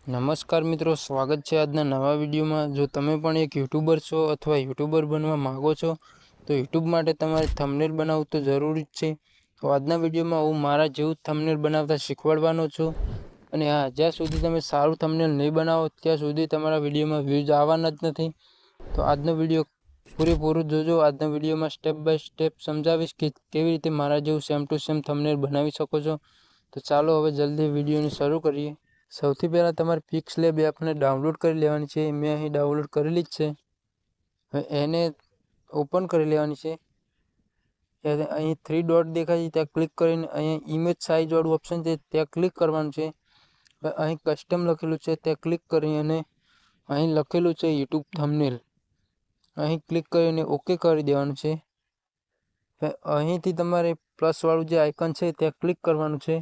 નમસ્કાર મિત્રો, સ્વાગત છે આજના નવા વિડીયોમાં। જો તમે પણ એક યુટ્યુબર છો અથવા યુટ્યુબર બનવા માંગો છો તો યુટ્યુબ માટે તમારે થંબનેલ બનાવવું તો જરૂરી જ છે। તો આજના વિડીયોમાં હું મારા જેવું થંબનેલ બનાવતા શીખવાડવાનો છું। અને હા, જ્યાં સુધી તમે સારું થંબનેલ નહીં બનાવો ત્યાં સુધી તમારા વિડીયોમાં વ્યૂઝ આવવાના જ નથી। તો આજનો વિડીયો પૂરેપૂરું જોજો। આજના વિડીયોમાં સ્ટેપ બાય સ્ટેપ સમજાવીશ કે કેવી રીતે મારા જેવું સેમ ટુ સેમ થંબનેલ બનાવી શકો છો। તો ચાલો હવે જલ્દી વિડીયોને શરૂ કરીએ। સૌથી પહેલાં તમારે PixLab એપને ડાઉનલોડ કરી લેવાની છે। મેં અહીં ડાઉનલોડ કરેલી જ છે। હવે એને ઓપન કરી લેવાની છે। ત્યારે અહીં 3 ડોટ દેખાય છે, ત્યાં ક્લિક કરીને અહીંયા ઇમેજ સાઇઝવાળું ઓપ્શન છે ત્યાં ક્લિક કરવાનું છે। હવે અહીં કસ્ટમ લખેલું છે ત્યાં ક્લિક કરી અને અહીં લખેલું છે યુટ્યુબ થંબનેલ, અહીં ક્લિક કરીને ઓકે કરી દેવાનું છે। અહીંથી તમારે પ્લસવાળું જે આઇકન છે ત્યાં ક્લિક કરવાનું છે।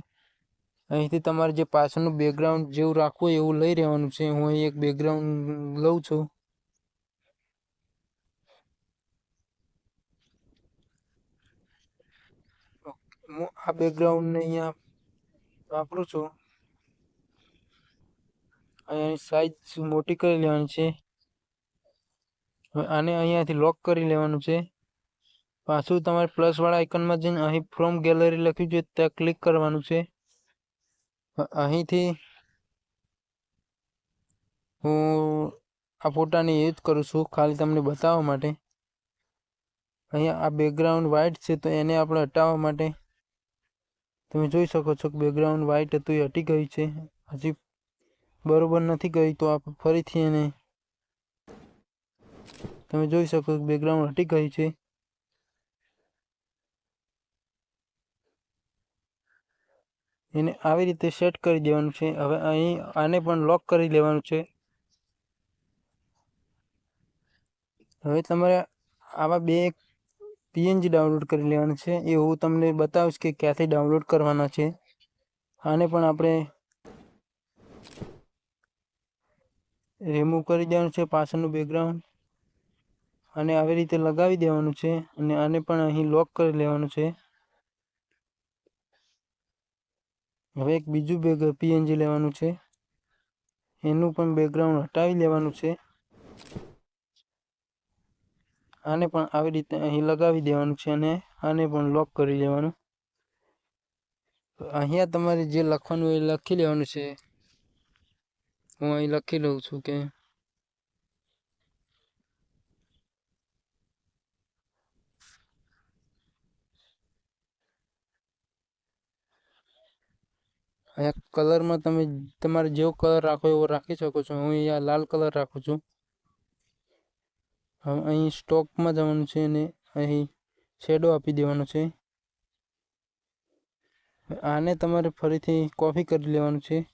અહીંથી તમારે જે પાછળનું બેકગ્રાઉન્ડ જેવું રાખવું હોય એવું લઈ રહેવાનું છે। હું અહીં એક બેકગ્રાઉન્ડ લઉં છું। હું આ બેકગ્રાઉન્ડને અહીંયા વાપરું છું। અહીંયાની સાઈઝ મોટી કરી લેવાની છે। હવે આને અહીંયાથી લોક કરી લેવાનું છે। પાછું તમારે પ્લસવાળા આઇકનમાં જઈને અહીં ફ્રોમ ગેલેરી લખ્યું છે ત્યાં ક્લિક કરવાનું છે। અહીંથી હું આ ફોટાને યુઝ કરું છું ખાલી તમને બતાવવા માટે। અહીંયા આ બેકગ્રાઉન્ડ વ્હાઇટ છે તો એને આપણે હટાવવા માટે તમે જોઈ શકો છો કે બેકગ્રાઉન્ડ વ્હાઇટ હતું એ હટી ગયું છે। હજી બરોબર નથી ગઈ તો આપણે ફરીથી એને તમે જોઈ શકો છો બેકગ્રાઉન્ડ હટી ગયું છે। એને આવી રીતે સેટ કરી દેવાનું છે। હવે અહીં આને પણ લોક કરી લેવાનું છે। હવે તમારે આવા બે PNG ડાઉનલોડ કરી લેવાના છે। એ હું તમને બતાવીશ કે ક્યાંથી ડાઉનલોડ કરવાના છે। આને પણ આપણે રિમૂવ કરી દેવાનું છે પાછળનું બેકગ્રાઉન્ડ। આને આવી રીતે લગાવી દેવાનું છે અને આને પણ અહીં લોક કરી લેવાનું છે। હવે એક બીજું PNG લેવાનું છે, એનું પણ બેકગ્રાઉન્ડ હટાવી લેવાનું છે। આને પણ આવી રીતે અહીં લગાવી દેવાનું છે અને આને પણ લોક કરી લેવાનું। અહીંયા તમારે જે લખવાનું એ લખી લેવાનું છે। હું અહીં લખી લઉં છું કે અહીંયા કલરમાં તમે તમારે જેવો કલર રાખો એવો રાખી શકો છો। હું અહીંયા લાલ કલર રાખું છું। હવે અહીં સ્ટોકમાં જવાનું છે અને અહીં શેડો આપી દેવાનો છે। આને તમારે ફરીથી કોપી કરી લેવાનું છે।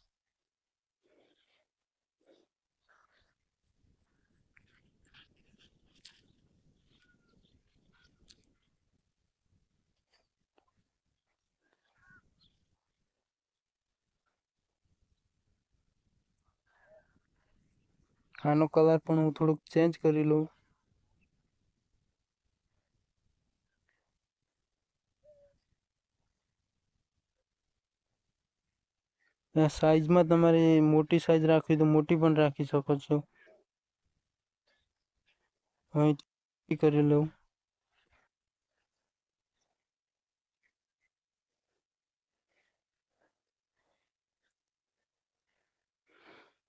આનો કલર પણ હું થોડુંક ચેન્જ કરી લઉં। સાઈઝમાં તમારે મોટી સાઈઝ રાખવી તો મોટી પણ રાખી શકો છો। અહીં કરી લઉં।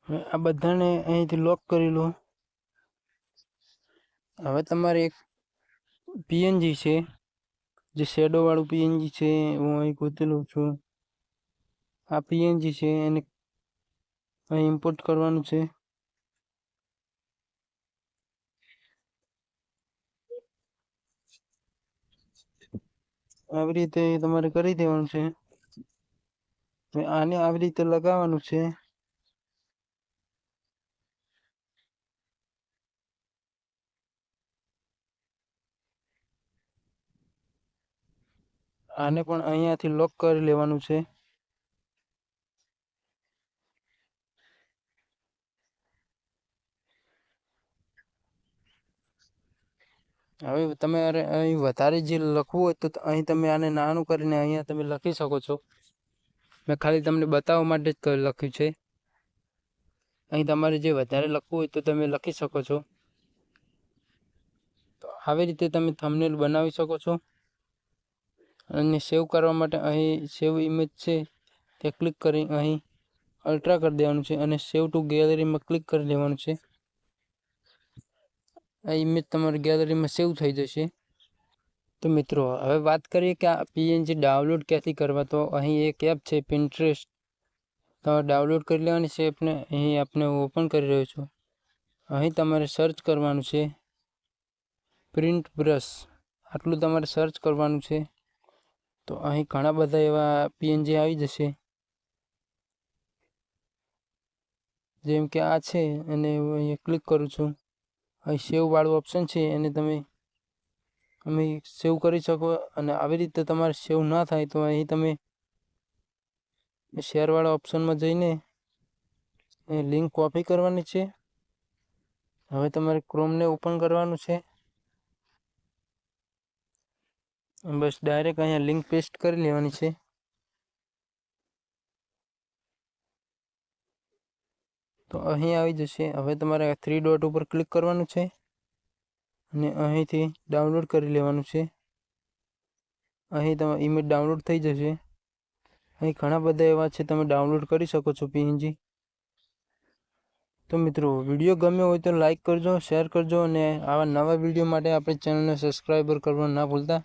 આ બધાને અહીંથી લોક કરી લો। હવે તમારે એક PNG છે, જે શેડો વાળું PNG છે, હું અહીં ગોતી લઉં છું। આ PNG છે, એને અહીં ઇમ્પોર્ટ કરવાનું છે। આવી રીતે તમારે કરી દેવાનું છે। આને આવી રીતે લગાવવાનું છે। આને પણ અહીંયાથી લોક કરી લેવાનું છે। હવે તમારે અહીં વધારે જે લખવું હોય તો અહીં તમે આને નાનું કરીને અહીંયા તમે લખી શકો છો। મેં ખાલી તમને બતાવવા માટે જ લખ્યું છે। અહીં તમારે જે વધારે લખવું હોય તો તમે લખી શકો છો. તો આવી રીતે તમે થંબનેલ બનાવી શકો છો. અને સેવ કરવા માટે અહીં સેવ ઇમેજ છે તે ક્લિક કરી અહીં અલ્ટ્રા કરી દેવાનું છે અને સેવ ટુ ગેલેરીમાં ક્લિક કરી લેવાનું છે. આ ઇમેજ તમારી ગેલેરીમાં સેવ થઈ જશે. તો મિત્રો હવે વાત કરીએ કે આ પીએનજી ડાઉનલોડ ક્યાંથી કરવા. તો અહીં એક એપ છે પિન્ટરેસ્ટ, તમારે ડાઉનલોડ કરી લેવાની છે એપને. અહીં આપને ઓપન કરી રહ્યો છું. અહીં તમારે સર્ચ કરવાનું છે પ્રિન્ટ બ્રશ, આટલું તમારે સર્ચ કરવાનું છે. તો અહીં ઘણા બધા એવા પીએનજી આવી જશે, જેમ કે આ છે. અને અહીંયા ક્લિક કરું છું. અહીં સેવ વાળું ઓપ્શન છે એને તમે સેવ કરી શકો. અને આવી રીતે તમારે સેવ ના થાય તો અહીં તમે શેર વાળા ઓપ્શનમાં જઈને લિંક કોપી કરવાની છે. હવે તમારે ક્રોમને ઓપન કરવાનું છે. બસ ડાયરેક્ટ અહીંયા લિંક પેસ્ટ કરી લેવાની છે. તો અહીં આવી જશે. હવે તમારે 3 ડોટ ઉપર ક્લિક કરવાનું છે અને અહીંથી ડાઉનલોડ કરી લેવાનું છે. અહીં તમારી ઇમેજ ડાઉનલોડ થઈ જશે. અહીં ઘણા બધા એવા છે, તમે ડાઉનલોડ કરી શકો છો પીએનજી. તો મિત્રો વિડીયો ગમ્યો હોય તો લાઈક કરજો, શેર કરજો અને આવા નવા વિડીયો માટે આપણી ચેનલને સબસ્ક્રાઈબર કરવા ના ભૂલતા.